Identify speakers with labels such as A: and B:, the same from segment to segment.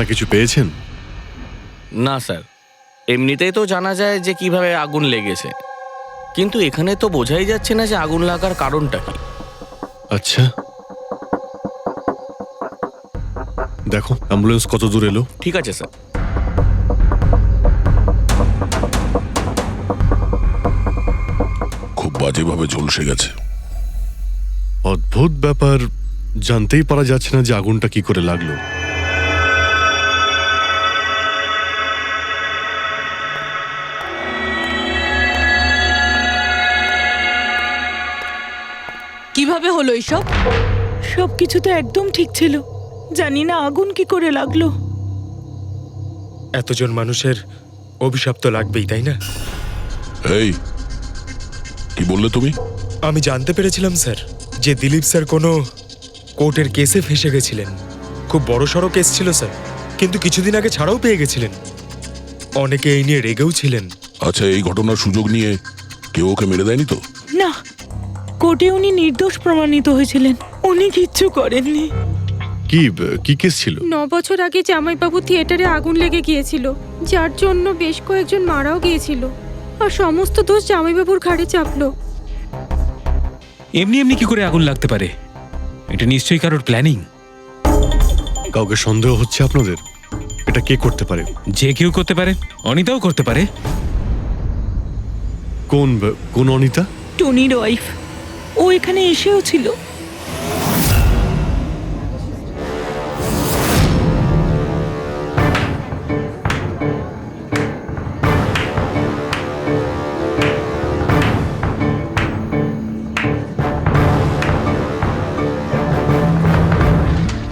A: জানা কিছু পেয়েছেন?
B: না স্যার, এমনিতেই তো জানা যায় যে কিভাবে আগুন লেগেছে, কিন্তু এখানে তো বোঝাই যাচ্ছে না যে আগুন লাগার কারণটা কি।
A: আচ্ছা, দেখো অ্যাম্বুলেন্স কত দূর এলো।
B: ঠিক আছে স্যার।
C: খুব বাজেভাবে ঝলসে গেছে।
A: অদ্ভুত ব্যাপার, জানতেই পারা যাচ্ছে না যে আগুনটা কি করে লাগলো।
D: কিভাবে হলো এইসব?
E: সবকিছু তো একদম ঠিক ছিল, জানি না আগুন কি করে লাগলো।
F: এতজন মানুষের অভিশাপ তো লাগবেই, তাই না?
C: এই কি বললে তুমি?
F: আমি জানতে পেরেছিলাম স্যার যে দিলীপ স্যার কোনো কোর্টের কেসে ফেঁসে গেছিলেন। খুব বড়সড় কেস ছিল স্যার, কিন্তু কিছুদিন আগে ছাড়াও পেয়ে গেছিলেন। অনেকে এই নিয়ে রেগেও ছিলেন।
C: আচ্ছা, এই ঘটনার সুযোগ নিয়ে কেউ ওকে মেরে দেয়নি তো?
E: না, কোর্টে উনি নির্দোষ প্রমাণিত হয়েছিলেন, উনি কিচ্ছু করেননি।
A: কি কেস ছিল?
G: 9 বছর আগে জামাইবাবু থিয়েটারে আগুন লেগে গিয়েছিল, যার জন্য বেশ কয়েকজন মারাও গিয়েছিল, আর সমস্ত দোষ জামাইবাবুর ঘাড়ে চাপলো।
H: এমনি এমনি কি করে আগুন লাগতে পারে? এটা নিশ্চয়ই কারোর প্ল্যানিং।
A: কাউকে সন্দেহ হচ্ছে আপনাদের? এটা কে করতে পারে?
H: যে কেউ করতে পারে, অনিতাও করতে পারে।
A: কোন অনিতা?
E: টনির ওয়াইফ, ও এখানে এসেও ছিল।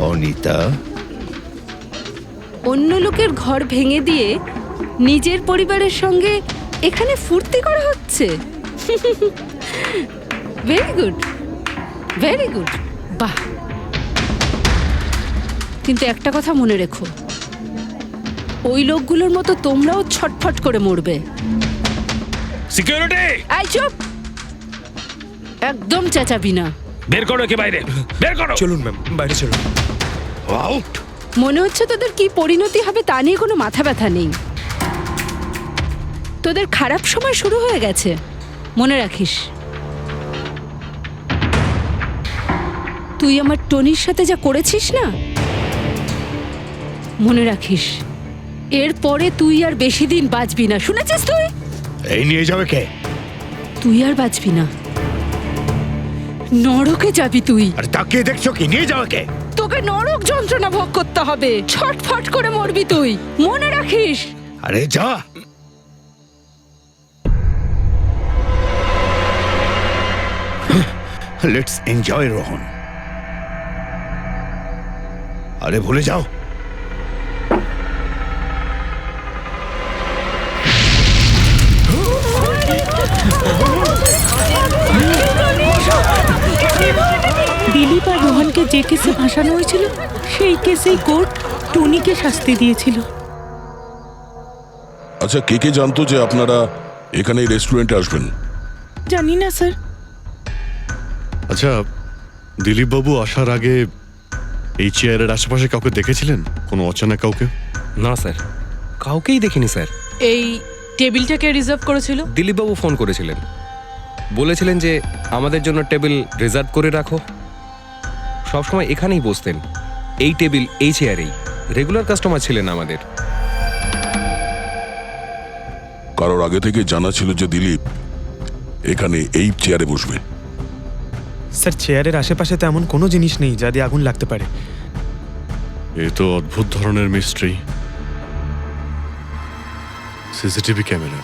I: অনিতা,
D: অন্য লোকের ঘর ভেঙে দিয়ে নিজের পরিবারের সঙ্গে এখানে ফুর্তি করা হচ্ছে। ভেরি গুড, ভেরি গুড, বাহ। কিন্তু একটা কথা মনে রেখো, ওই লোকগুলোর মতো তোমরাও ছটফট করে মরবে।
H: সিকিউরিটি,
D: এই চুপ, একদম চেঁচাবি না।
H: বের করো একে বাইরে, বের করো।
F: চলুন ম্যাম, বাইরে চলুন।
I: আউট।
D: মনে হচ্ছে তোদের কি পরিণতি হবে তা নিয়ে কোনো মাথা ব্যথা নেই। তোদের খারাপ সময় শুরু হয়ে গেছে, মনে রাখিস। তুই আমার টনির সাথে যা করেছিস না, মনে রাখিস এরপরে তুই আর বেশি দিন বাঁচবি না, শুনেছিস? তুই
I: এই নিয়ে যাবে কে?
D: তুই আর বাঁচবি না, নরকে যাবি তুই।
I: আর তাকিয়ে দেখছো কি? নিয়ে যাবে কে?
D: তোকে নরক যন্ত্রণা ভোগ করতে হবে, ছটফট করে মরবি তুই, মনে রাখিস।
I: আরে যা। Let's enjoy Rohan. আরে ভুলে যাও।
E: দিলীপ আর রোহনকে যে কেসে ফাঁসানো হয়েছিল, সেই কেসেই কোর্ট টনিকে শাস্তি দিয়েছিল।
C: আচ্ছা, কে কে জানতো যে আপনারা এখানে এই রেস্টুরেন্টে আসবেন?
E: জানি না স্যার।
A: আচ্ছা, দিলীপ বাবু আসার আগে এই চেয়ারের আশেপাশে কাউকে দেখেছিলেন? কোনো অচেনা কাউকে?
J: না স্যার, কাউকেই দেখিনি স্যার।
D: এই টেবিলটাকে রিজার্ভ করেছিল
J: দিলীপবাবু ফোন করেছিলেন, বলেছিলেন যে আমাদের জন্য টেবিল রিজার্ভ করে রাখো। সবসময় এখানেই বসতেন, এই টেবিল এই চেয়ারেই। রেগুলার কাস্টমার ছিলেন আমাদের।
C: কারোর আগে থেকে জানা ছিল যে দিলীপ এখানে এই চেয়ারে বসবে?
F: স্যার, চেয়ারের আশেপাশে তেমন কোনো জিনিস নেই যা দিয়ে আগুন লাগতে পারে।
A: এ তো অদ্ভুত ধরনের মিস্ট্রি। সিসিটিভি ক্যামেরা,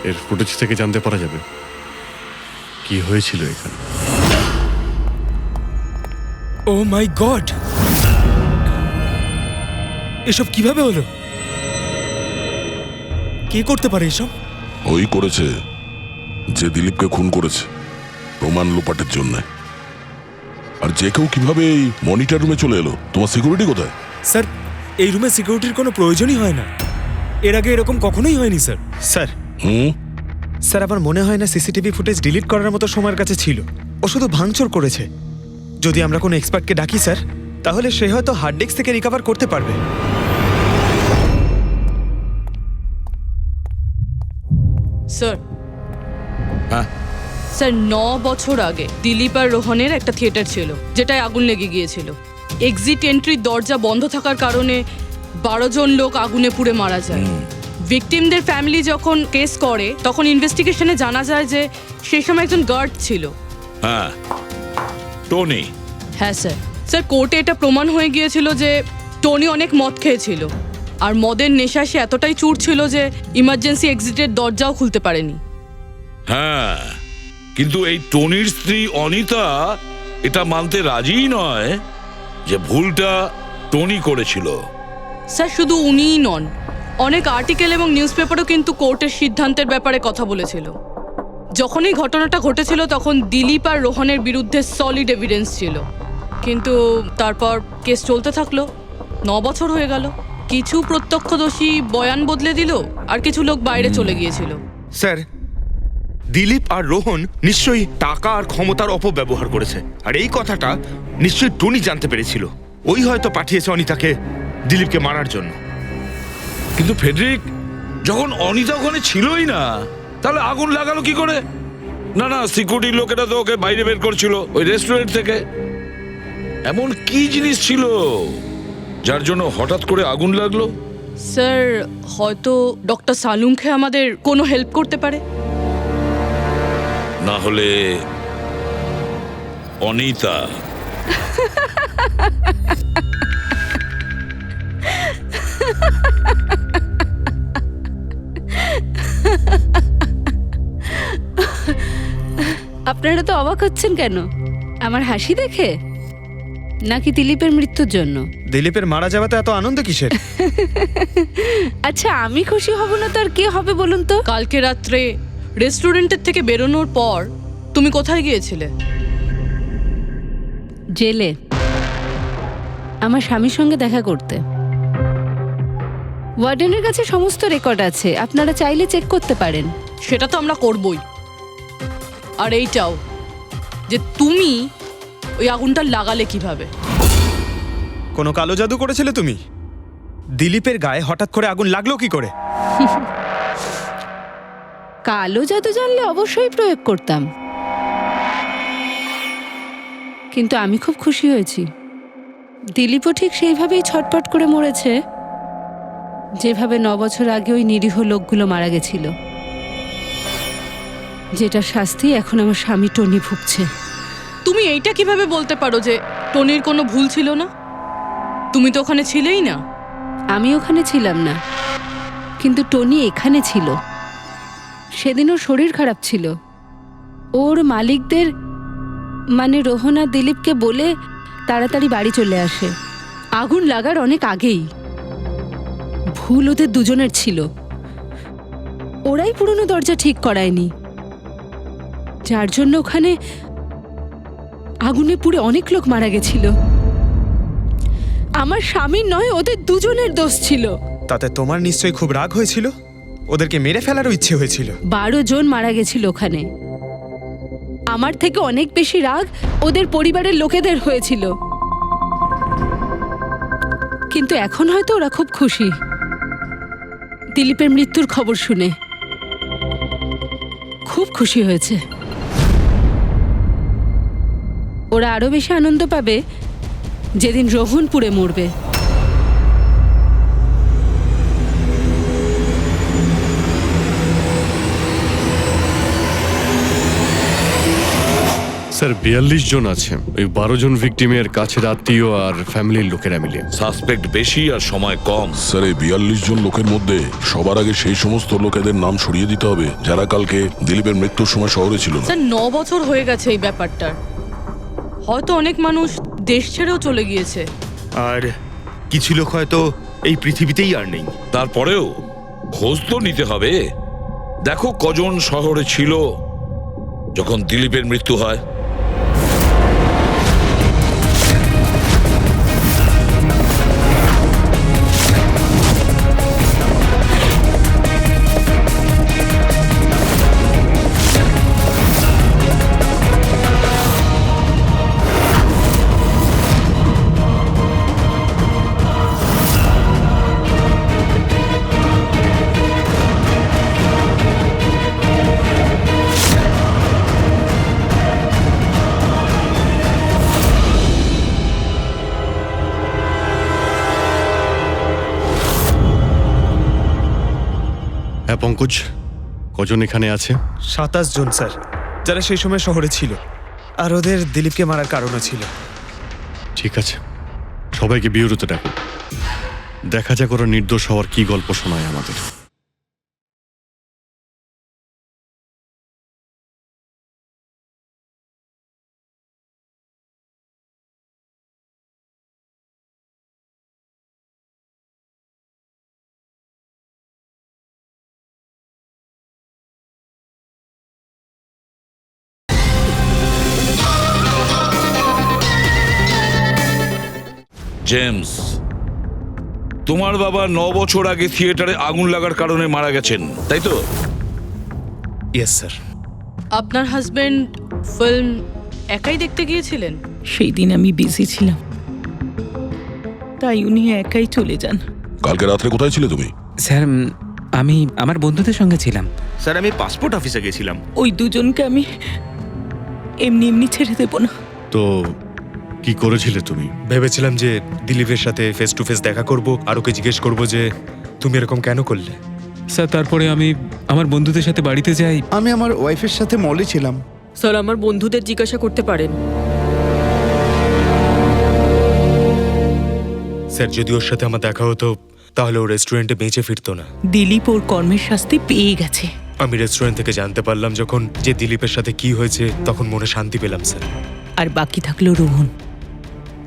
A: এর ফুটেজ থেকে জানতে পারা যাবে কি হয়েছিল এখানে।
F: ও মাই গড, এসব কিভাবে হলো? কে করতে পারে এসব?
C: ওই করেছে যে দিলীপকে খুন করেছে প্রমাণ লোপাটের জন্য। আর যে কেউ কিভাবে এই মনিটর রুমে চলে এলো? তোমার সিকিউরিটি কোথায়?
F: স্যার, এই রুমে সিকিউরিটির কোনো প্রয়োজনই হয় না। এর আগে এরকম কখনোই হয়নি স্যার। স্যার স্যার আমার মনে হয় না সিসিটিভি ফুটেজ ডিলিট করার মতো সময়ের কাছে ছিল। ও শুধু ভাঙচুর করেছে, যদি আমরা কোনো এক্সপার্টকে ডাকি স্যার, তাহলে সে হয়তো হার্ড ডিস্ক থেকে রিকভার করতে পারবে।
K: স্যার
I: হ্যাঁ?
K: স্যার 9 বছর আগে দিলীপ আর রোহনের একটা থিয়েটার ছিল যেটায় আগুন লেগে গিয়েছিল। এক্সিট এন্ট্রির দরজা বন্ধ থাকার কারণে 12 জন লোক আগুনে পুড়ে মারা যায়। ভিকটিমদের ফ্যামিলি যখন কেস করে তখন ইনভেস্টিগেশনে জানা যায় যে সেই সময় একজন গার্ড ছিল।
I: হ্যাঁ, টনি।
K: হ্যাঁ স্যার। স্যার কোর্টে এটা প্রমাণ হয়ে গিয়েছিল যে টনি অনেক মদ খেয়েছিল আর মদের নেশা সে এতটাই চুর ছিল যে ইমার্জেন্সি এক্সিটের দরজাও খুলতে পারেনি।
L: হ্যাঁ, কিন্তু এই টনির স্ত্রী অনিতা এটা মানতে রাজিই নয় যে ভুলটা টনি করেছিল।
K: স্যার শুধু উনিই নন, অনেক আর্টিকেল এবং নিউজ পেপারও কিন্তু কোর্টের সিদ্ধান্তের ব্যাপারে কথা বলেছিল। যখন এই ঘটনাটা ঘটেছিল তখন দিলীপ আর রোহনের বিরুদ্ধে সলিড এভিডেন্স ছিল, কিন্তু তারপর কেস চলতে থাকলো। 9 বছর হয়ে গেল। কিছু প্রত্যক্ষদর্শী বয়ান বদলে দিল আর কিছু লোক বাইরে চলে গিয়েছিল।
I: স্যার, দিলীপ আর রোহন নিশ্চয়ই টাকা আর ক্ষমতার অপব্যবহার করেছে, আর এই কথাটা নিশ্চয়ই টনি জানতে পেরেছিল। ওই হয়তো পাঠিয়েছে অনিতাকে দিলীপকে মারার জন্য।
L: কিন্তু ফেডরিক, যখন অনিতা ওখানে ছিলই না, তাহলে আগুন লাগালো কি করে? না না, সিকিউরিটির লোকেরা তো ওকে বাইরে বের করছিল ওই রেস্টুরেন্ট থেকে। এমন কি জিনিস ছিল যার জন্য হঠাৎ করে আগুন লাগলো?
K: স্যার হয়তো ডক্টর সালুংখে আমাদের কোনো হেল্প করতে পারে।
L: না হলে অনিতা।
D: আপনারা তো অবাক হচ্ছেন কেন? আমার হাসি দেখে নাকি দিলীপের মৃত্যুর জন্য?
F: দিলীপের মারা যাওয়াতে এত আনন্দ কিসের?
D: আচ্ছা, আমি খুশি হব না তো আর কে হবে বলুন তো?
K: কালকে রাত্রে রেস্টুরেন্টের থেকে বেরোনোর পর তুমি কোথায় গিয়েছিলে?
D: জেলে আমার স্বামীর সঙ্গে দেখা করতে। ওয়ার্ডেনের কাছে সমস্ত রেকর্ড আছে, আপনারা চাইলে চেক করতে পারেন।
K: সেটা তো আমরা করবই। আর এইটাও যে তুমি ওই আগুনটা লাগালে কিভাবে?
F: কোনো কালো জাদু করেছিলে তুমি? দিলীপের গায়ে হঠাৎ করে আগুন লাগলো কি করে?
D: কালো জাদু জানলে অবশ্যই প্রয়োগ করতাম, কিন্তু আমি খুব খুশি হয়েছি। দিলীপও ঠিক সেইভাবেই ছটপট করে মরেছে যেভাবে 9 বছর আগে ওই নিরীহ লোকগুলো মারা গেছিল, যেটা শাস্তি এখন আমার স্বামী টনি ভুগছে।
K: তুমি এইটা কিভাবে বলতে পারো যে টনির কোনো ভুল ছিল না? তুমি তো ওখানে ছিলেই না।
D: আমি ওখানে ছিলাম না, কিন্তু টনি এখানে ছিল। সেদিন ওর শরীর খারাপ ছিল। ওর মালিকদের মানে রোহন আর দিলীপকে বলে তাড়াতাড়ি বাড়ি চলে আসে আগুন লাগার অনেক আগেই। ভুল ওদের দুজনের ছিল। ওরাই পুরনো দরজা ঠিক করায়নি, যার জন্য ওখানে আগুনে পুড়ে অনেক লোক মারা গেছিল। আমার স্বামীর নয়, ওদের দুজনের দোষ ছিল।
F: তাতে তোমার নিশ্চয়ই খুব রাগ হয়েছিল, ওদেরকে মেরে ফেলারও ইচ্ছে হয়েছিল।
D: 12 জন মারা গেছিল ওখানে। আমার থেকে অনেক বেশি রাগ ওদের পরিবারের লোকেদের হয়েছিল, কিন্তু এখন হয়তো ওরা খুব খুশি দিলীপের মৃত্যুর খবর শুনে। খুব খুশি হয়েছে। ওরা আরো বেশি আনন্দ পাবে যেদিন রোহন পুড়ে মরবে।
A: স্যার 42 জন আছে, ওই 12 জন ভিকটিমের কাছের আত্মীয় আর ফ্যামিলির লোকেরা মিলে।
L: সাসপেক্ট বেশি আর সময় কম।
C: স্যার, এই 42 জন লোকের মধ্যে সবার আগে সেই সমস্ত লোকেদের নাম সরিয়ে দিতে হবে যারা কালকে দিলীপের মৃত্যুর সময় শহরে ছিল না।
K: স্যার 9 বছর হয়ে গেছে এই ব্যাপারটার। হয়তো অনেক মানুষ দেশ ছেড়েও চলে গিয়েছে,
I: আর কিছু লোক হয়তো এই পৃথিবীতেই আর নেই।
L: তারপরেও খোঁজ তো নিতে হবে। দেখো কজন শহরে ছিল যখন দিলীপের মৃত্যু হয়।
A: হ্যাঁ পঙ্কজ, কজন এখানে আছে?
F: 27 জন স্যার, যারা সেই সময় শহরে ছিল, আর ওদের দিলীপকে মারার কারণও ছিল।
A: ঠিক আছে, সবাইকে বিউরোতে ডাকো। দেখা যাক ওরা নির্দোষ হওয়ার কি গল্প শোনায় আমাদের।
L: জেমস, তোমার বাবা 9 বছর আগে থিয়েটারে আগুন লাগার কারণে মারা গেছেন, তাই তো?
F: Yes sir.
K: আপনার হাজবেন্ড ফিল্ম একাই দেখতে গিয়েছিলেন?
E: সেই দিন আমি বিজি ছিলাম, তাই উনি একাই চলে যান।
C: কালকে রাত্রে কোথায় ছিলে তুমি?
H: স্যার আমি আমার বন্ধুদের সঙ্গে ছিলাম।
I: স্যার আমি পাসপোর্ট অফিসে গেছিলাম।
E: ওই দুজনকে আমি এমনি এমনি ছেড়ে দেব না।
A: তো কি করেছিলে তুমি?
F: ভেবেছিলাম যে দিলীপের সাথে ফেস টু ফেস দেখা করব, আর ওকে জিজ্ঞেস করব যে তুমি এরকম কেন করলে।
H: স্যার তারপরে আমি আমার বন্ধুদের সাথে বাড়িতে যাই।
M: আমি আমার ওয়াইফের সাথে মলে ছিলাম।
G: স্যার আমার বন্ধুদের জিজ্ঞাসা করতে পারেন।
F: স্যার যদি ওর সাথে আমার দেখা হতো তাহলে ও রেস্টুরেন্টে বেঁচে ফিরতো না।
E: দিলীপ ওর কর্মের শাস্তি পেয়ে গেছে।
F: আমি রেস্টুরেন্ট থেকে জানতে পারলাম যখন যে দিলীপের সাথে কি হয়েছে, তখন মনে শান্তি পেলাম স্যার।
E: আর বাকি থাকলো রোহন,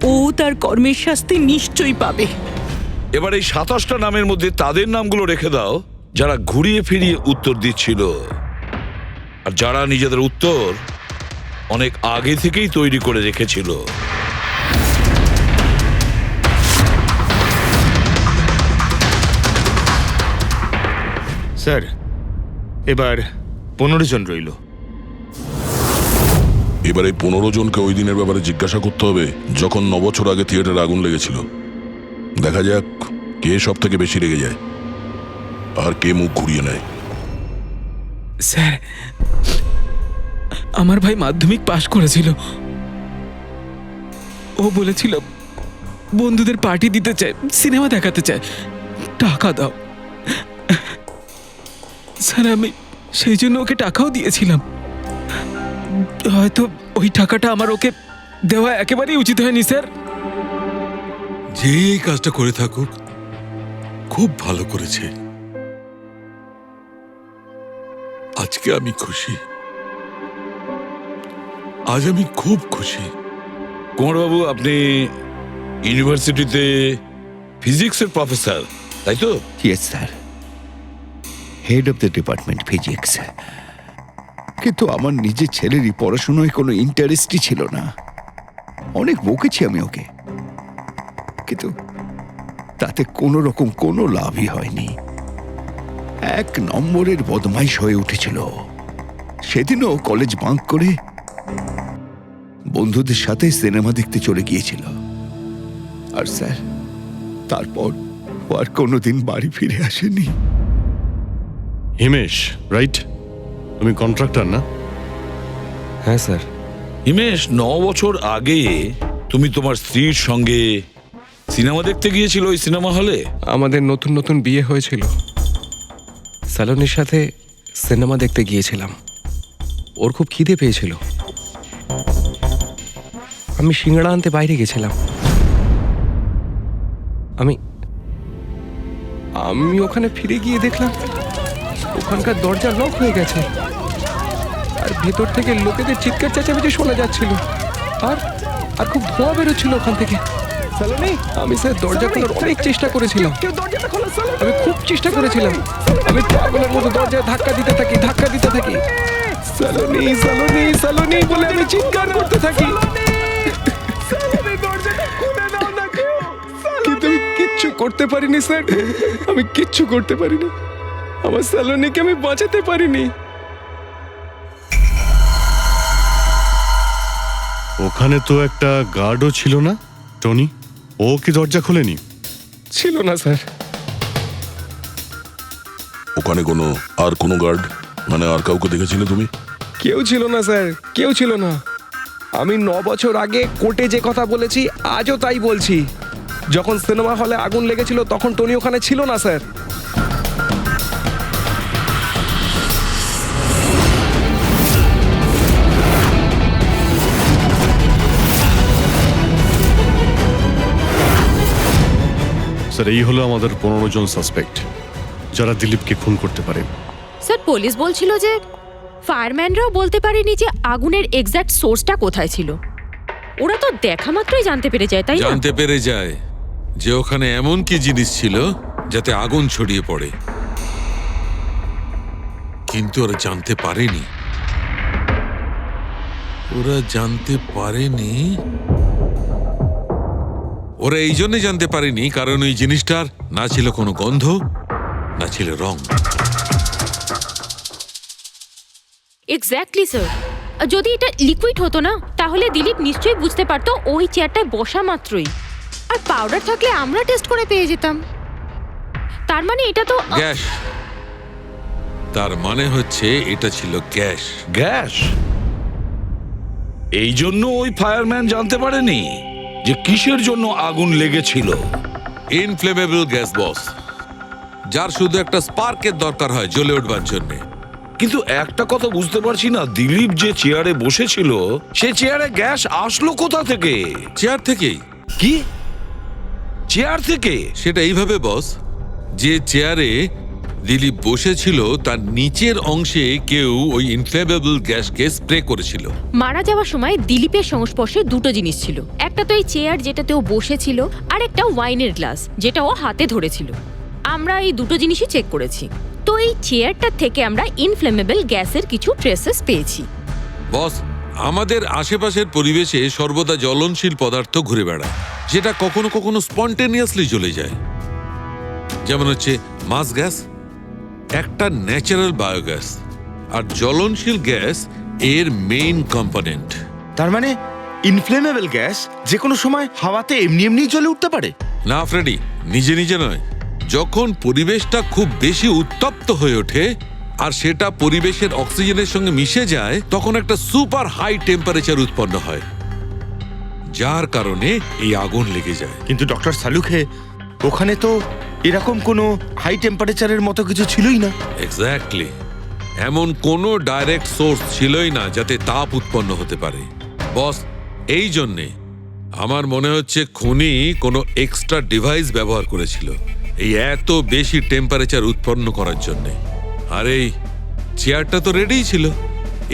E: ও তার কর্মের শাস্তি নিশ্চয়ই পাবে।
L: এবার এই 27টা নামের মধ্যে তাদের নামগুলো রেখে দাও যারা ঘুরিয়ে ফিরিয়ে উত্তর দিচ্ছিল, আর যারা নিজেদের উত্তর অনেক আগে থেকেই তৈরি করে রেখেছিল।
I: স্যার এবার 15 জন রইল।
C: এবার এই 15 জনকে ওই দিনের ব্যাপারে জিজ্ঞাসা করতে হবে যখন 9 বছর আগে থিয়েটারে আগুন লেগেছিল। দেখা যাক কে সব থেকে বেশি রেগে যায় আর কে মুখ ঘুরিয়ে নেয়।
H: স্যার আমার ভাই মাধ্যমিক পাশ করেছিল। ও বলেছিল বন্ধুদের পার্টি দিতে চায়, সিনেমা দেখাতে চায়, টাকা দাও। স্যার আমি সেই জন্য ওকে টাকাও দিয়েছিলাম। হয়তো ওই টাকাটা আমার ওকে দেওয়া একেবারেই উচিত হয়নি স্যার।
L: যে এই কাজটা করে থাকুক খুব ভালো করেছে। আজকে আমি খুশি, আজ আমি খুব খুশি। কুমারবাবু, আপনি ইউনিভার্সিটিতে ফিজিক্সের প্রফেসর, তাই তো?
M: Yes sir, head of the department physics. কিন্তু আমার নিজের ছেলেরই পড়াশোনায় কোনো ইন্টারেস্টই ছিল না। অনেক বকেছি আমি ওকে, কিন্তু তাতে কোনো রকম কোনো লাভই হয়নি। 1 নম্বরের বদমাইশ হয়ে উঠেছিল। সেদিনও কলেজ বাঙ্ক করে বন্ধুদের সাথে সিনেমা দেখতে চলে গিয়েছিল। আর স্যার তারপর ও আর কোনোদিন বাড়ি ফিরে আসেনি।
A: হিমেশ, রাইট? তুমি কন্ট্রাক্টর না?
J: হ্যাঁ স্যার।
L: হিমেশ, 9 বছর আগে তুমি তোমার স্ত্রীর সঙ্গে সিনেমা দেখতে গিয়েছিল ওই সিনেমা হলে।
J: আমাদের নতুন নতুন বিয়ে হয়েছিল, স্যালোনির সাথে সিনেমা দেখতে গিয়েছিলাম। ওর খুব খিদে পেয়েছিল, আমি সিঙ্গাড়া আনতে বাইরে গেছিলাম। আমি ওখানে ফিরে গিয়ে দেখলাম ওখানকার দরজা লক হয়ে গেছে, আর ভেতর থেকে লোকেদের চিৎকার চেঁচামেচি শোনা যাচ্ছিল, আর খুব ধোঁয়া বেরোচ্ছিল ওখান থেকে। আমি স্যার দরজা খোলার অনেক চেষ্টা করেছিলাম, আমি খুব চেষ্টা করেছিলাম। আমি পাগলের মতো দরজায় ধাক্কা দিতে থাকি। সালোনি সালোনি সালোনি বলে আমি চিৎকার করতে থাকি, কিন্তু আমি কিচ্ছু করতে পারিনি স্যার। আমি কিচ্ছু করতে পারিনি, আমার সালোনিকে আমি বাঁচাতে পারিনি।
A: ওখানে তো একটা গার্ডও ছিল না, টনি? ও কি দরজা খোলেনি?
J: ছিল না স্যার।
C: ওখানে কোনো গার্ড, মানে আর কাউকে দেখেছিলে তুমি?
J: কেউ ছিল না স্যার, কেউ ছিল না। আমি 9 বছর আগে কোর্টে যে কথা বলেছি আজও তাই বলছি। যখন সিনেমা হলে আগুন লেগেছিল তখন টনি ওখানে ছিল না স্যার।
A: স্যার এই হলো আমাদের 15 জন সাসপেক্ট যারা দিলীপকে খুন করতে পারে।
G: স্যার পুলিশ বলছিল যে ফায়ারম্যানরাও বলতে পারেনি যে আগুনের এক্স্যাক্ট সোর্সটা কোথায় ছিল। ওরা তো দেখা মাত্রই জানতে পেরে যায়, তাই না?
L: জানতে পেরে যায় যে ওখানে এমন কি জিনিস ছিল যাতে আগুন ছড়িয়ে পড়ে, কিন্তু ওরা জানতে পারেনি। ওরা এই জন্য জানতে পারেনি কারণ ওই জিনিসটার না ছিল কোনো গন্ধ, না ছিল রং।
G: Exactly sir. যদি এটা লিকুইড হতো না তাহলে দিলীপ নিশ্চয়ই বুঝতে পারতো ওই চেয়ারটায় বসা মাত্রই। আর পাউডার থাকলে আমরা টেস্ট করে পেয়ে যেতাম। তার মানে এটা তো
L: গ্যাস। তার মানে হচ্ছে এটা ছিল গ্যাস।
C: গ্যাস? এই জন্য ওই ফায়ারম্যান জানতে পারেনি যে কিসের জন্য আগুন লেগেছিল।
L: ইনফ্লেমেবল গ্যাস বস, যার শুধু একটা স্পার্কের দরকার হয় জ্বলে উঠবার জন্য।
C: কিন্তু একটা কথা বুঝতে পারছি না, দিলীপ যে চেয়ারে বসেছিল সে চেয়ারে গ্যাস আসলো কোথা থেকে?
L: চেয়ার থেকেই।
C: কি চেয়ার থেকে?
L: সেটা এইভাবে বস, যে চেয়ারে দিলীপ বসেছিল তার নিচের অংশে কেউ ওই ইনফ্লেমেবল গ্যাসকে স্প্রে করেছিল।
G: মারা যাওয়ার সময় দিলীপের সংস্পর্শে দুটো জিনিস ছিল। একটা তো এই চেয়ার যেটাতে ও বসেছিল, আর একটা ওয়াইনের গ্লাস যেটা ও হাতে ধরেছিল। আমরা এই দুটো জিনিসই চেক করেছি। তো এই চেয়ারটার থেকে আমরা ইনফ্লেমেবল গ্যাসের কিছু ট্রেসেস পেয়েছি।
L: বস, আমাদের আশেপাশের পরিবেশে সর্বদা জ্বলনশীল পদার্থ ঘুরে বেড়ায়, যেটা কখনো কখনো স্পন্টেনিয়াসলি জ্বলে যায়। যেমন হচ্ছে মাস গ্যাস, একটা ন্যাচারাল বায়োগ্যাস, আর জ্বলনশীল গ্যাস এর মেইন কম্পোনেন্ট।
I: তার মানে ইনফ্লেমেবল গ্যাস যে কোনো সময় হাওয়াতে এমনি এমনি জ্বলে উঠতে পারে?
L: না ফ্রেডি, নিজে নিজে নয়। যখন পরিবেশটা খুব বেশি উত্তপ্ত হয়ে ওঠে আর সেটা পরিবেশের অক্সিজেনের সঙ্গে মিশে যায়, তখন একটা সুপার হাই টেম্পারেচার উৎপন্ন হয়, যার কারণে এই আগুন লেগে যায়।
I: কিন্তু ডক্টর সালুখে, ওখানে তো এরকম কোনো হাই টেম্পারেচারের মতো কিছু ছিলই না।
L: এক্স্যাক্টলি, এমন কোনো ডাইরেক্ট সোর্স ছিলই না যাতে তাপ উৎপন্ন হতে পারে। বস, এই জন্যে আমার মনে হচ্ছে খুনি কোনো এক্সট্রা ডিভাইস ব্যবহার করেছিল এই এত বেশি টেম্পারেচার উৎপন্ন করার জন্যে। আর এই চেয়ারটা তো রেডিই ছিল,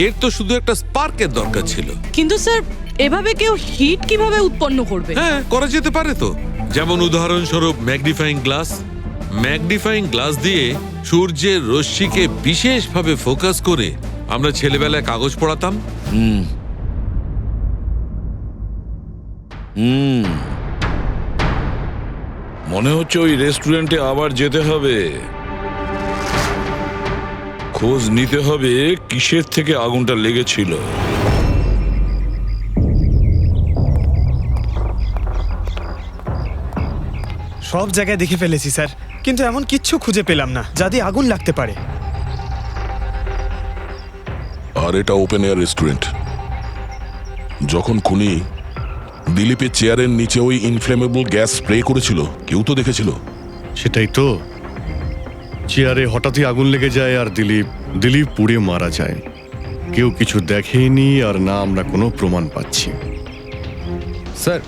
L: এর তো শুধু একটা স্পার্কের দরকার ছিল।
K: কিন্তু স্যার, এভাবে কেউ হিট কিভাবে উৎপন্ন করবে?
L: হ্যাঁ, করা যেতে পারে তো। যেমন উদাহরণস্বরূপ ম্যাগনিফাইং গ্লাস। ম্যাগনিফাইং গ্লাস দিয়ে সূর্যের রশ্মিকে বিশেষভাবে ফোকাস করে আমরা ছেলেবেলায় কাগজ পড়াতাম।
C: মনে হচ্ছে ওই রেস্টুরেন্টে আবার যেতে হবে, খোঁজ নিতে হবে কিসের থেকে আগুনটা লেগেছিল।
F: সব জায়গায় দেখে ফেলেছি স্যার, কিন্তু এমন কিচ্ছু খুঁজে পেলাম না যা দিয়ে আগুন লাগতে পারে।
C: আর এটা ওপেন এয়ার রেস্টুরেন্ট। যখন খুনি দিলীপের চেয়ারের নিচে ওই ইনফ্লেমেবল গ্যাস স্প্রে করেছিল, কেউ তো দেখেছিল।
A: সেটাই তো, চেয়ারে হঠাৎই আগুন লেগে যায় আর দিলীপ পুড়ে মারা যায়। কেউ কিছু দেখেনি, আর না আমরা কোনো প্রমাণ পাচ্ছি।
J: স্যার,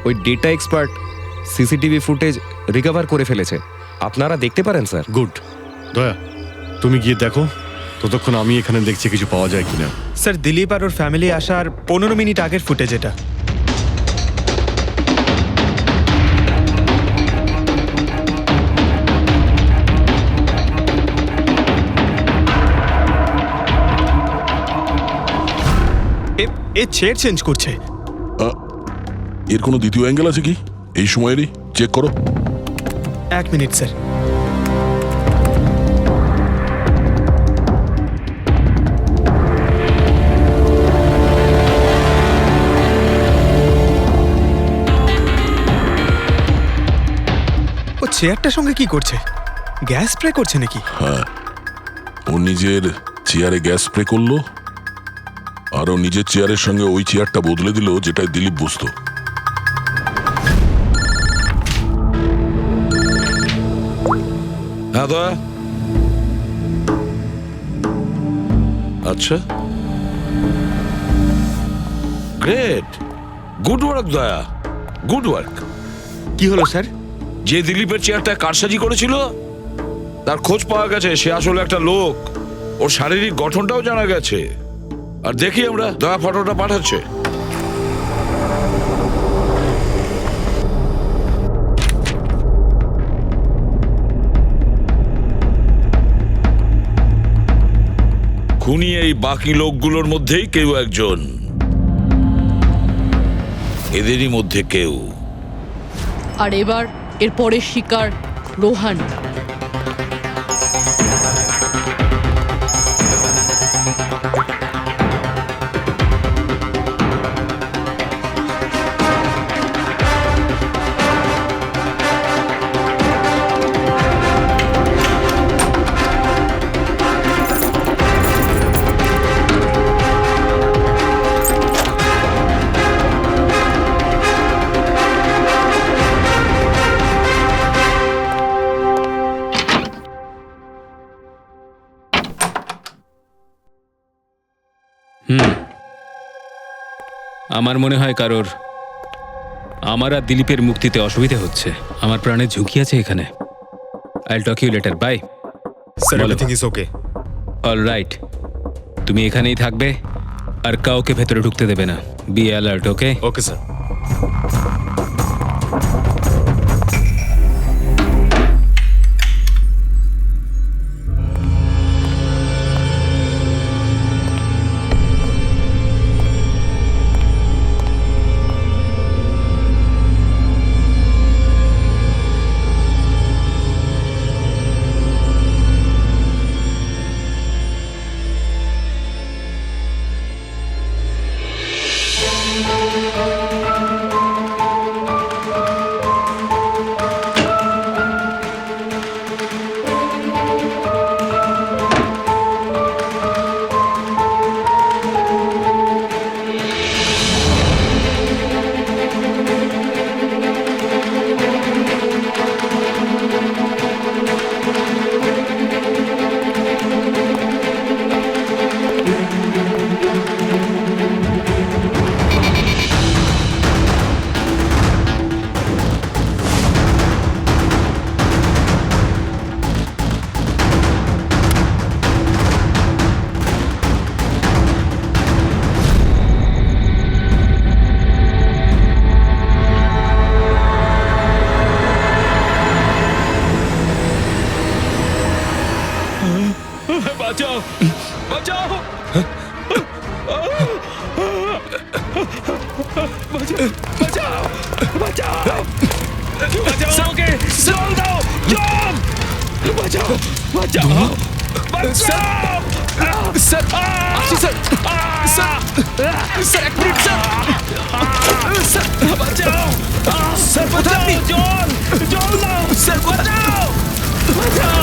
J: ওই data expert CCTV footage recover করে ফেলেছে, আপনারা দেখতে পারেন স্যার।
A: গুড। দয়া, তুমি গিয়ে দেখো, ততক্ষণ আমি এখানে দেখছি কিছু পাওয়া যায় কিনা।
F: স্যার, দিলীপ আর ওর ফ্যামিলি আসার 15 মিনিট আগের ফুটেজ এটা। এ চেয়ার চেঞ্জ করছে।
C: এর কোনো দ্বিতীয় অ্যাঙ্গেল আছে কি এই সময়েরই? চেক করো।
F: 1 মিনিট স্যার। ও চেয়ারটার সঙ্গে কি করছে? গ্যাস স্প্রে করছে নাকি?
C: হ্যাঁ, ও নিজের চেয়ারে গ্যাস স্প্রে করলো, আর ও নিজের চেয়ারের সঙ্গে ওই চেয়ারটা বদলে দিল যেটাই দিলীপ বসতো।
L: হ্যাঁ দয়া। আচ্ছা, গ্রেট, গুড ওয়ার্ক দয়া, গুড ওয়ার্ক।
I: কি হলো স্যার?
L: যে দিলীপের চেয়ারটা কারসাজি করেছিল তার খোঁজ পাওয়া গেছে। সে আসলে একটা লোক। ওর শারীরিক গঠনটাও জানা গেছে। আর দেখি আমরা, দয়া ফটোটা পাঠাচ্ছে। খুনি এই বাকি লোকগুলোর মধ্যেই কেউ একজন, এদেরই মধ্যে কেউ।
K: আর এবার এর পরের শিকার রোহান।
H: আমার মনে হয় কারোর আমার আর দিলীপের মুক্তিতে অসুবিধা হচ্ছে। আমার প্রাণের ঝুঁকি আছে এখানে। I will talk you later. Bye.
F: Sir, everything is okay.
H: All right, তুমি এখানেই থাকবে আর কাউকে ভেতরে ঢুকতে দেবে না। Be alert. Okay?
F: Okay sir.
H: বাঁচাও, বাঁচাও, বাঁচাও, বাঁচাও, বাঁচাও ওকে, জল দাও, জল, বাঁচাও, বাঁচাও, বাঁচাও। স্যার, আসি স্যার, স্যার, স্যার এক মিনিট স্যার, স্যার বাঁচাও, স্যার বাঁচাও, জল, জল দাও, স্যার বাঁচাও, বাঁচাও।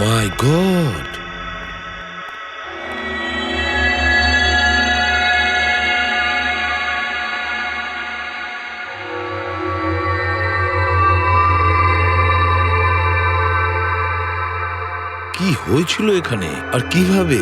L: My God! কি হয়েছিল এখানে আর কিভাবে?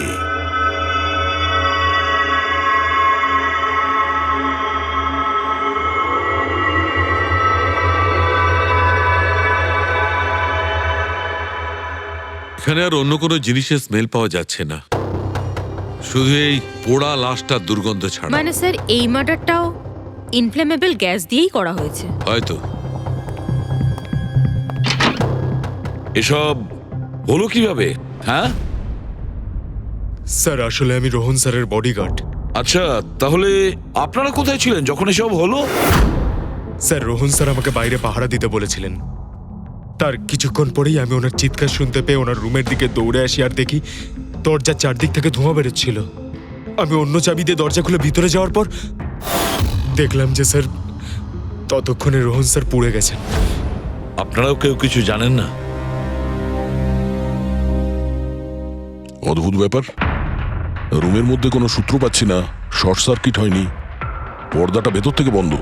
N: এখানে আর অন্য কোনো জিনিসের স্মেল পাওয়া যাচ্ছে না, শুধু এই পোড়া লাশটার দুর্গন্ধ ছাড়া।
G: মানে স্যার এই মার্ডারটাও ইনফ্লেমেবল গ্যাস দিয়েই করা হয়েছে
N: হয়তো।
L: এসব হলো কিভাবে? হ্যাঁ
F: স্যার আসলে আমি রোহন স্যারের বডিগার্ড।
L: আচ্ছা, তাহলে আপনারা কোথায় ছিলেন যখন এসব হলো?
F: স্যার রোহন স্যার আমাকে বাইরে পাহারা দিতে বলেছিলেন। তার কিছুক্ষণ পরেই আমি ওনার চিৎকার শুনতে পেয়ে ওনার রুমের দিকে দৌড়ে আসি আর দেখি দরজার চারদিক থেকে ধোঁয়া বেরোচ্ছিল। আমি অন্য চাবি দিয়ে দরজা খুলে ভিতরে যাওয়ার পর দেখলাম যে স্যার ততক্ষণে রোহন স্যার পুড়ে গেছেন।
L: আপনারাও কেউ কিছু জানেন না?
C: অদ্ভুত ব্যাপার, রুমের মধ্যে কোনো সূত্র পাচ্ছি না, শর্ট সার্কিট হয়নি, পর্দাটা ভেতর থেকে বন্ধ,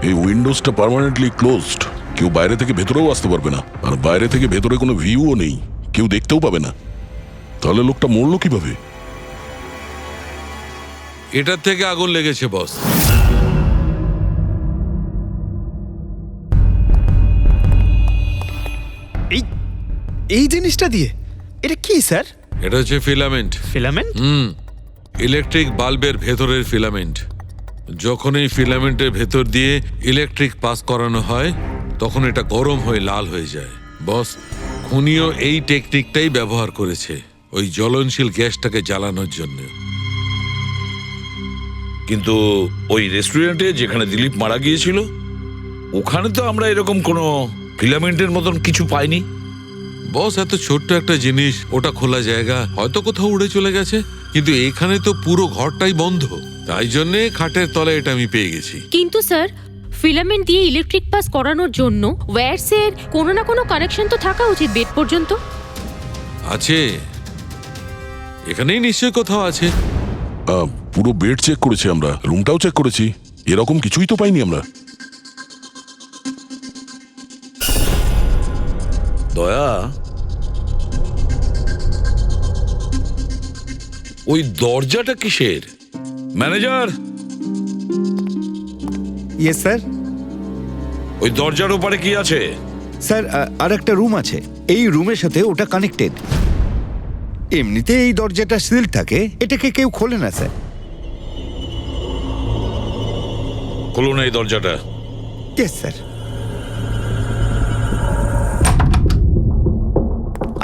C: এই উইন্ডোজটা পার্মানেন্টলি ক্লোজড, কেউ বাইরে থেকে ভেতরেও আসতে পারবে না, আর বাইরে থেকে ভেতরে কোনো ভিউও নেই, কেউ দেখতেও পাবে না। তাহলে লোকটা মরলো কিভাবে?
N: এটার থেকে আগুন লেগেছে বস।
J: এই জিনিসটা দিয়ে এটা কি স্যার?
N: এটা হচ্ছে ফিলামেন্ট।
J: ফিলামেন্ট?
N: ইলেকট্রিক বাল্বের ভেতরের ফিলামেন্ট। যখন এই ফিলামেন্টের ভেতর দিয়ে ইলেকট্রিক পাস করানো হয় তখন এটা গরম হয়ে লাল হয়ে যায়। বস, খুনিও এই টেকনিকটাই ব্যবহার করেছে ওই জ্বলনশীল গ্যাসটাকে জ্বালানোর জন্য।
L: কিন্তু ওই রেস্টুরেন্টে যেখানে দিলীপ মারা গিয়েছিল ওখানে তো আমরা এরকম কোনো ফিলামেন্টের মতন কিছু পাইনি।
N: বস, এত ছোট্ট একটা জিনিস, ওটা খোলা জায়গা, হয়তো কোথাও উড়ে চলে গেছে, কিন্তু এখানে তো পুরো ঘরটাই বন্ধ, তাই জন্যে খাটের তলায় এটা আমি পেয়ে গেছি।
G: কিন্তু স্যার, ফিলামেন্ট দিয়ে ইলেকট্রিক পাস করানোর জন্য ওয়্যারসের কোনো না কোনো কানেকশন তো থাকা উচিত বেড পর্যন্ত।
N: আছে, এখানেই নিশ্চয়ই কোথাও আছে।
C: পুরো বেড চেক করেছি আমরা, রুমটাও চেক করেছি, এরকম কিছুই তো পাইনি আমরা।
L: দয়া, ওই দরজাটা কিসের? Manager,
M: yes sir.
L: ওই দরজার ওপারে কি আছে?
M: স্যার আর একটা রুম আছে, এই রুমের সাথে ওটা কানেক্টেড। এমনিতে এই দরজাটা সিল থাকে, এটাকে কেউ খোলে না স্যার।
L: খুলুন এই দরজাটা।
M: Yes sir.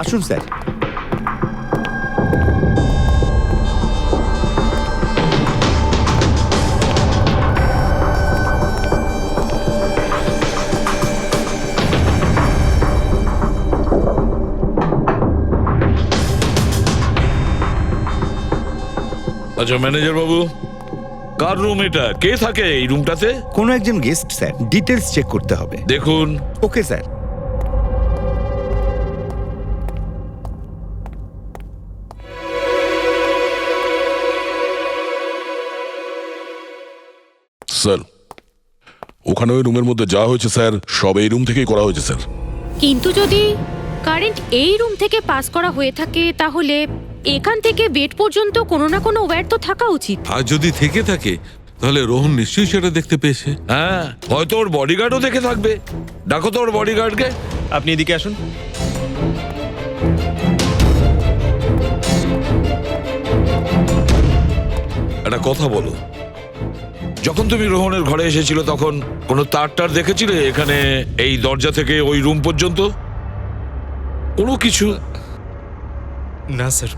M: আসুন স্যার।
L: আচ্ছা ম্যানেজার বাবু, কার রুম এটা? কে থাকে এই রুমটাতে?
M: কোনো একজন গেস্ট স্যার, ডিটেলস চেক করতে হবে।
L: দেখুন।
M: Okay sir.
C: স্যার, ওখানে ওই রুমের মধ্যে যা হয়েছে স্যার সব এই রুম থেকেই করা হয়েছে স্যার।
G: কিন্তু যদি কারেন্ট এই রুম থেকে পাস করা হয়ে থাকে তাহলে এখান থেকে বেড পর্যন্ত কোনো না কোনো ওয়্যার তো থাকা উচিত।
N: আর যদি থেকে থাকে তাহলে রোহন নিশ্চয়ই সেটা দেখতে পেয়েছে।
L: হ্যাঁ, হয়তো ওর বডিগার্ডও দেখে থাকবে। ডাকো তো ওর বডিগার্ডকে।
F: আপনি এদিকে আসুন।
L: একটা কথা বলো, যখন তুমি রোহনের ঘরে এসেছিল তখন কোনো তার দেখেছিলে এখানে এই দরজা থেকে ওই রুম পর্যন্ত? কোনো কিছু?
F: না স্যার,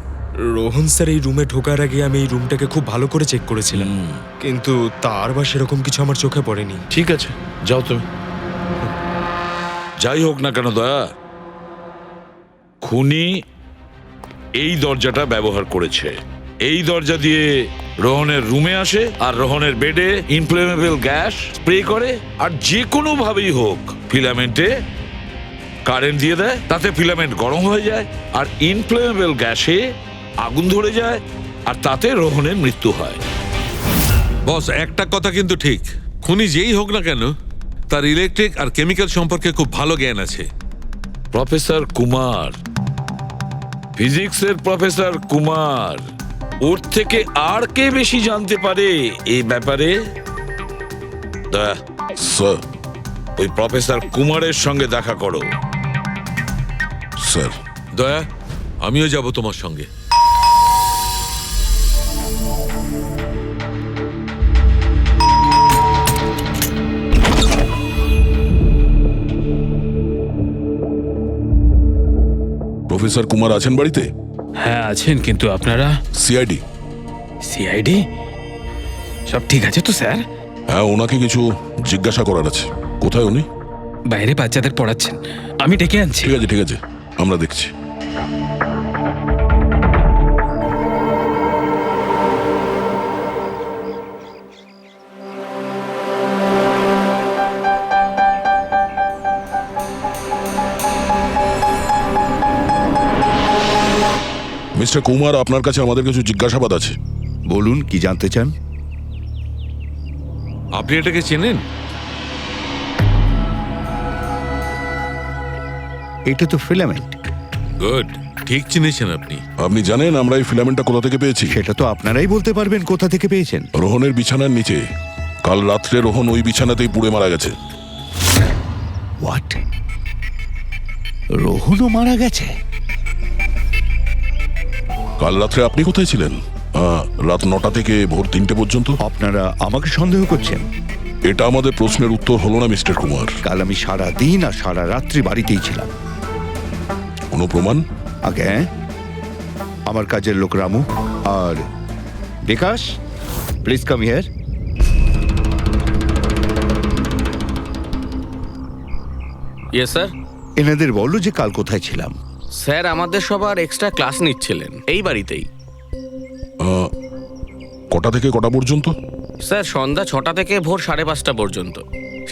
F: রোহন স্যার এই রুমে ঢোকার আগে আমি এই রুমটাকে খুব ভালো করে চেক করেছিলাম, কিন্তু তার বা সেরকম কিছু আমার চোখে পড়েনি।
L: ঠিক আছে, যাও তুমি। যাই হোক না কেন দয়া, খুনি এই দরজাটা ব্যবহার করেছে। এই দরজা দিয়ে রোহনের রুমে আসে আর রোহনের বেডে ইনফ্লেমেবল গ্যাস স্প্রে করে, আর যে কোনো ভাবেই হোক ফিলামেন্টে কারেন্ট দিয়ে দেয়, তাতে ফিলামেন্ট গরম হয়ে যায় আর ইনফ্লেমেবল গ্যাসে আগুন ধরে যায়, আর তাতে রোহনের মৃত্যু হয়।
N: বস, একটা কথা কিন্তু ঠিক, খুনি যেই হোক না কেন তার ইলেকট্রিক আর কেমিক্যাল সম্পর্কে খুব ভালো জ্ঞান আছে।
L: প্রফেসর কুমার, ফিজিক্সের প্রফেসর কুমার, ওর থেকে আর কে বেশি জানতে পারে এই ব্যাপারে?
C: স্যার,
L: ওই প্রফেসর কুমারের সঙ্গে দেখা করো।
C: স্যার।
N: দয়া, আমিও যাব তোমার সঙ্গে।
C: প্রফেসর কুমার আছেন বাড়িতে?
H: হ্যাঁ আছেন, কিন্তু আপনারা
C: সিআইডি।
H: সিআইডি? সব ঠিক আছে তো স্যার?
C: হ্যাঁ, ওনাকে কিছু জিজ্ঞাসা করার আছে। কোথায় উনি?
H: বাইরে বাচ্চাদের পড়াচ্ছেন, আমি ডেকে আনছি।
C: ঠিক আছে ঠিক আছে, আমরা দেখছি। মিস্টার কুমার, আপনার কাছে আমাদের কিছু জিজ্ঞাসাবাদ আছে।
M: বলুন, কি জানতে চান?
N: আপনি এটাকে চেনেন?
M: এটা তো ফিলামেন্ট।
N: গুড, ঠিক চিনেছেন আপনি।
C: আপনি জানেন আমরা এই ফিলামেন্টটা কোথা থেকে পেয়েছি?
M: সেটা তো আপনারাই বলতে পারবেন কোথা থেকে পেয়েছেন।
C: রোহনের বিছানার নিচে। কাল রাত্রে রোহন ওই বিছানাতেই পুড়ে মারা গেছে।
M: হোয়াট? রোহনও মারা গেছে?
C: কাল রাত্রে আপনি কোথায় ছিলেন? রাত 9টা থেকে ভোর 3টে পর্যন্ত।
M: আপনারা আমাকে সন্দেহ করছেন?
C: এটা আমাদের প্রশ্নের উত্তর হলো না মিস্টার কুমার।
M: কাল আমি সারা দিন আর সারা রাত্রি বাড়িতেই ছিলাম।
C: কোনো প্রমাণ?
M: আগে আমার কাজের লোক রামু আর Bikash, please come here.
B: Yes sir.
M: এনাদের বলো যে কাল কোথায় ছিলাম।
B: স্যার, আমাদের সবার এক্সট্রা ক্লাস নিচ্ছিলেন এই বাড়িতেই।
C: কটা থেকে কটা পর্যন্ত?
B: স্যার, সন্ধ্যা 6টা থেকে ভোর 5:30 পর্যন্ত।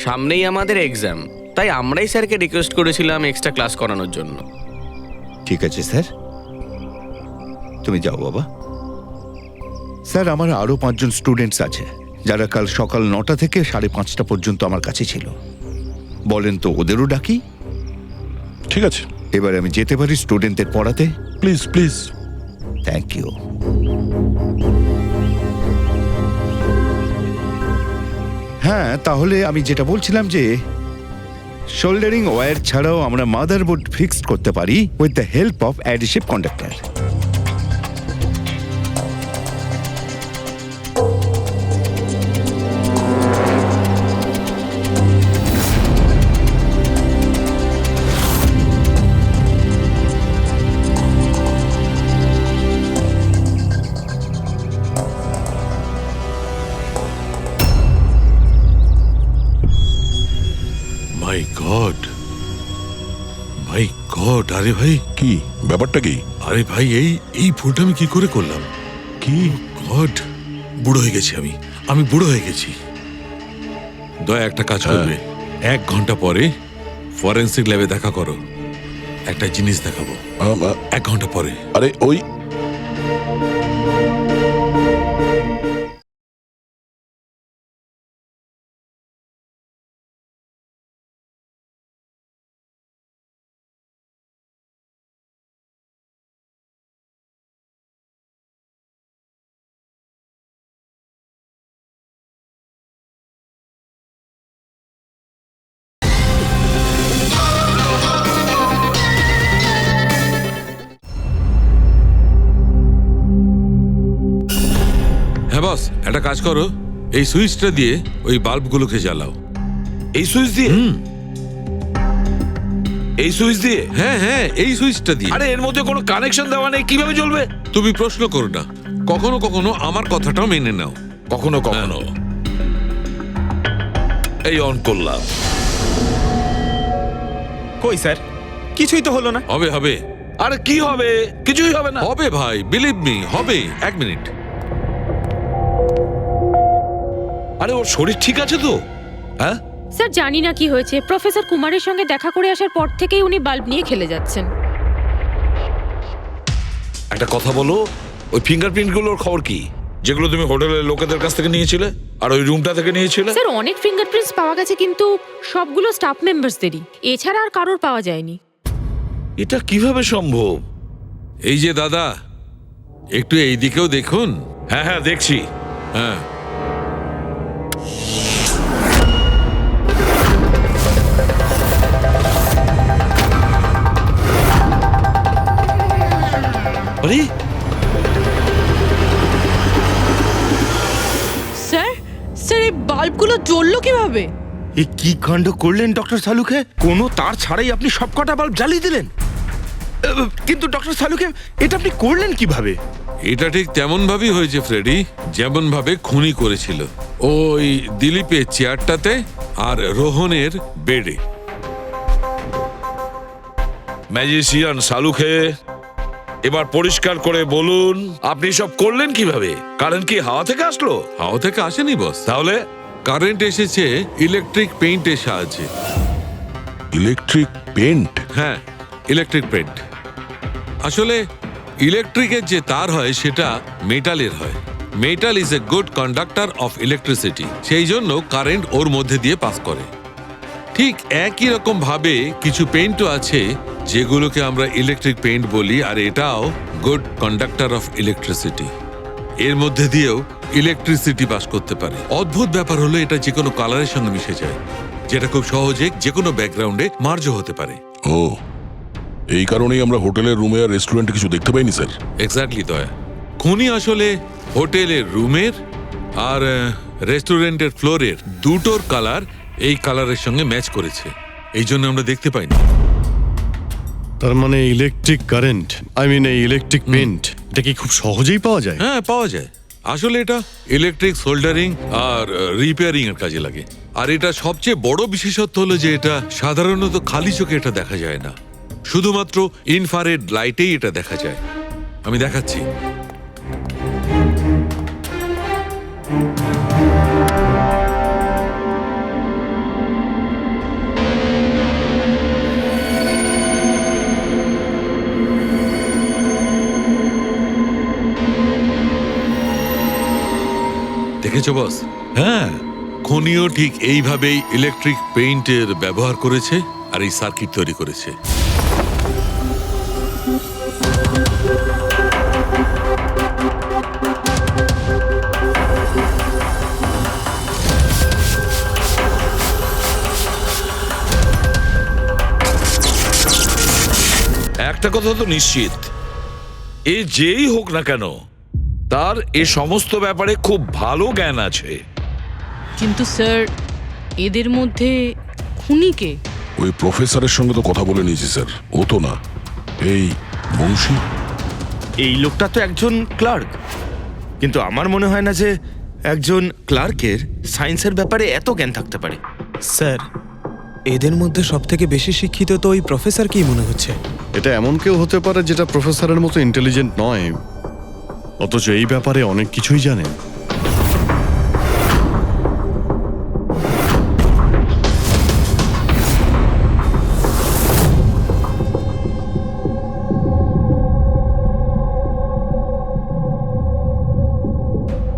B: সামনেই আমাদের এক্সাম, তাই আমরাই স্যারকে রিকোয়েস্ট করেছিলাম এক্সট্রা ক্লাস করানোর জন্য।
M: ঠিক আছে স্যার, তুমি যাও বাবা। স্যার, আমার আরো 5 জন স্টুডেন্টস আছে যারা কাল সকাল 9টা থেকে 5:30 পর্যন্ত আমার কাছে ছিল। বলেন তো ওদেরও ডাকি?
C: ঠিক আছে,
M: এবার আমি যেতে পারি স্টুডেন্টদের পড়াতে?
C: Please please.
M: Thank you. হ্যাঁ, তাহলে আমি যেটা বলছিলাম যে শোল্ডারিং ওয়্যার ছাড়াও আমরা মাদারবোর্ড ফিক্সড করতে পারি with the help of adhesive conductor.
N: My god, my god! আরে ভাই,
C: কি ব্যাপারটা? কি?
N: আরে ভাই, এই ভুলটা আমি কি করে করলাম?
C: কি
N: গড, বুড়ো হয়ে গেছি আমি বুড়ো হয়ে গেছি। দয়া একটা কাজ করবে, 1 ঘন্টা পরে ফরেন্সিক ল্যাবে দেখা করো। একটা জিনিস দেখাবো। 1 ঘন্টা পরে।
C: আরে ওই
N: হ্যাঁ বস, একটা কাজ করো, এই সুইচটা দিয়ে ওই বাল্বগুলোকে জ্বালাও।
L: এই সুইচ দিয়ে? এই সুইচ দিয়ে?
N: হ্যাঁ হ্যাঁ, এই সুইচটা দিয়ে।
L: আরে এর মধ্যে কোনো কানেকশন দেওয়া নেই, কিভাবে জ্বলবে?
N: তুমি প্রশ্ন করো না, কখনো কখনো আমার কথাটাও মেনে নাও।
L: কখনো কখনো। এই অন করলাম।
J: কই স্যার, কিছুই তো হলো না।
N: হবে হবে।
L: আরে কি হবে? কিছুই হবে না।
N: হবে ভাই, বিলিভ মি, হবে। 1 মিনিট।
L: আরে ওর শরীর ঠিক আছে তো? হ্যাঁ
G: স্যার, জানি না কি হয়েছে, প্রফেসর কুমারের সঙ্গে দেখা করে আসার পর থেকেই উনি বাল্ব নিয়ে খেলে যাচ্ছেন।
L: একটা কথা বলো, ওই ফিঙ্গারপ্রিন্ট গুলোর খবর কি, যেগুলো তুমি হোটেলের লোকেদের কাছ থেকে নিয়েছিলে আর ওই রুমটা থেকে নিয়েছিলে?
G: স্যার, অনেক ফিঙ্গারপ্রিন্টস পাওয়া গেছে, কিন্তু সবগুলো স্টাফ মেম্বারসদেরই, এছাড়া আর কারোর পাওয়া যায়নি।
L: এটা কিভাবে সম্ভব?
N: এই যে দাদা, একটু এই দিকেও দেখুন।
L: হ্যাঁ হ্যাঁ, দেখছি।
N: হ্যাঁ,
L: আরে
K: স্যার, স্যার এই বাল্বগুলো জ্বললো কিভাবে?
I: এ কি কাণ্ড করলেন ডক্টর সালুকে? কোনো তার ছাড়াই আপনি সবকটা বাল্ব জ্বালিয়ে দিলেন? কিন্তু ডক্টর সালুকে এটা আপনি করলেন কিভাবে?
N: এটা ঠিক তেমন ভাবেই হয়েছে ফ্রেডি, যেমন ভাবে খুনি করেছিল। ওই দিলীপের চেয়ারটাতে আর রোহনের বেডে।
L: ম্যাজিশিয়ান সালুকে, এবার পরিষ্কার করে বলুন আপনি সব করলেন কিভাবে? কারেন্ট কি হাওয়া থেকে আসলো?
N: হাওয়া থেকে আসেনি বস,
L: তাহলে
N: কারেন্ট এসেছে ইলেকট্রিক পেইন্টের সাহায্যে।
C: Electric paint?
N: হ্যাঁ, ইলেকট্রিক পেইন্ট। আসলে ইলেকট্রিকের যে তার হয় সেটা মেটালের হয়। Metal is a good conductor of electricity, সেই জন্য কারেন্ট ওর মধ্যে দিয়ে পাস করে। ঠিক একই রকম ভাবে কিছু পেইন্টও আছে যেগুলোকে আমরা ইলেকট্রিক পেইন্ট বলি, আর এটাও গুড কন্ডাক্টর অফ ইলেকট্রিসিটি। এর মধ্যে দিয়েও ইলেকট্রিসিটি পাস করতে পারে। অদ্ভুত ব্যাপার হলো এটা যে কোনো কালারের সঙ্গে মিশে যায়, যেটা খুব সহজে যে কোনো ব্যাকগ্রাউন্ডে মার্জ হতে পারে।
C: ও, এই কারণেই আমরা হোটেলের রুমে আর রেস্টুরেন্টে কিছু দেখতে পাইনি স্যার।
N: এক্স্যাক্টলি দয়া, খুনি আসলে হোটেলের রুমের আর রেস্টুরেন্টের ফ্লোরের দুটোর কালার এই কালারের সঙ্গে ম্যাচ করেছে, এই জন্য আমরা দেখতে পাইনি।
A: তার মানে ইলেকট্রিক কারেন্ট, এই ইলেকট্রিক পেইন্ট, এটা কি খুব সহজেই পাওয়া যায়?
N: হ্যাঁ, পাওয়া যায়। আসলে এটা ইলেকট্রিক সোল্ডারিং আর রিপেয়ারিং এর কাজে লাগে। আর এটা সবচেয়ে বড় বিশেষত্ব হলো যে এটা সাধারণত খালি চোখে এটা দেখা যায় না, শুধুমাত্র ইনফ্রারেড লাইটেই এটা দেখা যায়। আমি দেখাচ্ছি। দেখেছো বস?
L: হ্যাঁ,
N: খনিও ঠিক এইভাবেই ইলেকট্রিক পেইন্টের ব্যবহার করেছে আর এই সার্কিট তৈরি করেছে।
L: একটা কথা তো নিশ্চিত, এ যেই হোক না কেন তার এ সমস্ত ব্যাপারে খুব ভালো জ্ঞান আছে।
K: কিন্তু স্যার, এদের মধ্যে খুনি কে?
C: ওই প্রফেসরের সঙ্গে তো কথা বলে নিয়েছি স্যার, ও তো না। এই বংশী,
I: এই লোকটা তো একজন ক্লার্ক, কিন্তু আমার মনে হয় না যে একজন ক্লার্কের সায়েন্সের ব্যাপারে এত জ্ঞান থাকতে পারে।
F: স্যার, এদের মধ্যে সব থেকে বেশি শিক্ষিত তো ওই প্রফেসর কি মনে হচ্ছে?
A: এটা এমন কেউ হতে পারে যেটা প্রফেসরের মতো ইন্টেলিজেন্ট নয়, অথচ এই ব্যাপারে অনেক কিছুই জানে।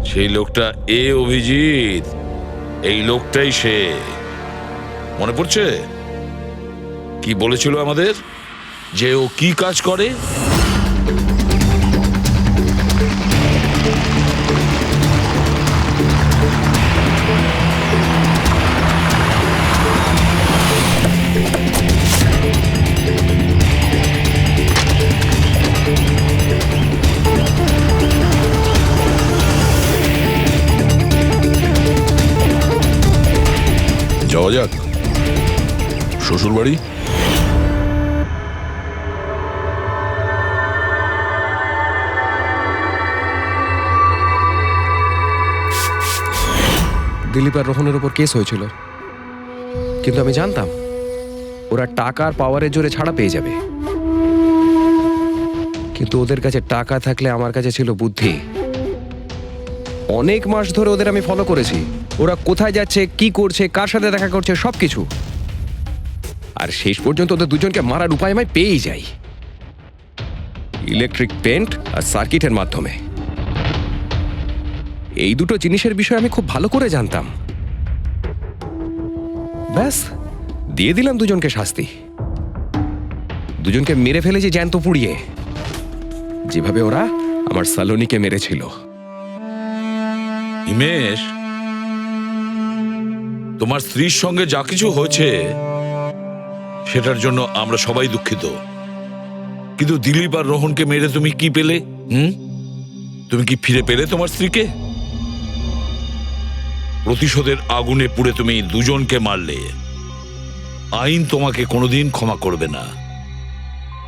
L: সেই লোকটা অভিজিৎ, এই লোকটাই সে। মনে পড়ছে কি বলেছিল আমাদের, যে ও কি কাজ করে?
C: যাওয়া যাক শ্বশুর বাড়ি।
J: দিলীপ আর রোহনের ওপর কেস হয়েছিল, কিন্তু আমি জানতাম ওরা টাকার পাওয়ারের জোরে ছাড়া পেয়ে যাবে। কিন্তু ওদের কাছে টাকা থাকলে আমার কাছে ছিল বুদ্ধি। অনেক মাস ধরে ওদের আমি ফলো করেছি, ওরা কোথায় যাচ্ছে, কি করছে, কার সাথে দেখা করছে, সবকিছু। আর শেষ পর্যন্ত ওদের দুজনকে মারার উপায় আমি পেয়েই যাই, ইলেকট্রিক পেন্ট আর সার্কিটের মাধ্যমে। এই দুটো জিনিসের বিষয়ে আমি খুব ভালো করে জানতাম। ব্যাস, দিয়ে দিলাম দুজনকে শাস্তি। দুজনকে মেরে ফেলেছি জ্যান্ত পুড়িয়ে, যেভাবে ওরা আমার সালোনিকে মেরেছিল।
L: হিমেশ, তোমার স্ত্রীর সঙ্গে যা কিছু হয়েছে সেটার জন্য আমরা সবাই দুঃখিত, কিন্তু দিলীপ আর রোহনকে মেরে তুমি কি পেলে? তুমি কি ফিরে পেলে তোমার স্ত্রীকে? প্রতিশোধের আগুনে পুড়ে তুমি দুজনকে মারলে, আইন তোমাকে কোনোদিন ক্ষমা করবে না।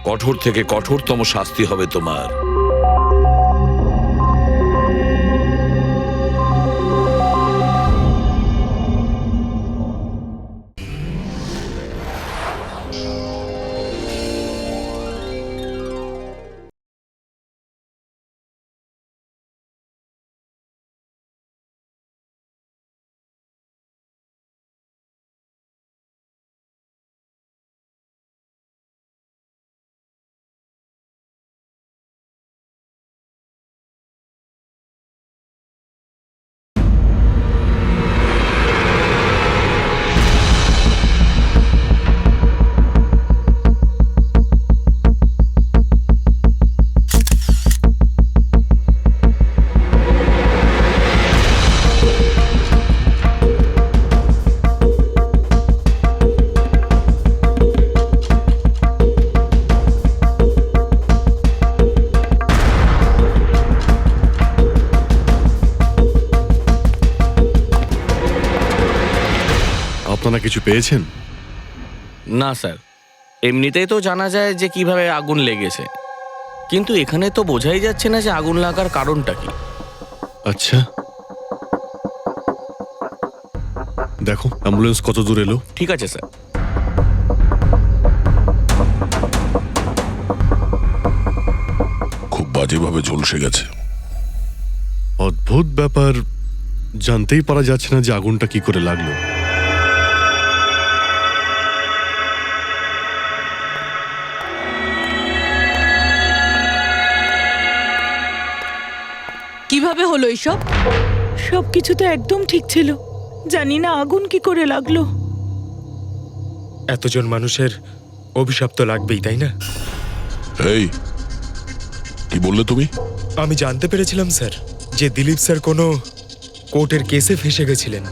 L: কঠোর থেকে কঠোরতম শাস্তি হবে তোমার।
A: আপনারা কিছু পেয়েছেন?
B: না স্যার, এমনিতেই তো জানা যায় যে কিভাবে আগুন লেগেছে, কিন্তু এখানে তো বোঝাই যাচ্ছে না যে আগুন লাগার কারণটা কি।
A: আচ্ছা, দেখো অ্যাম্বুলেন্স কত দূর এলো।
B: ঠিক আছে স্যার।
C: খুব বাজেভাবে ঝলসে গেছে।
A: অদ্ভুত ব্যাপার, জানতেই পারা যাচ্ছে না যে আগুনটা কি করে লাগলো।
K: কিভাবে হলো এইসব?
E: সবকিছু তো একদম ঠিক ছিল, জানি না আগুন কি করে লাগলো।
F: এতজন মানুষের অভিশাপ তো লাগবেই, তাই না?
C: এই কি বললে তুমি?
F: আমি জানতে পেরেছিলাম স্যার যে দিলীপ স্যার কোনো কোর্টের কেসে ফেসে গেছিলেন।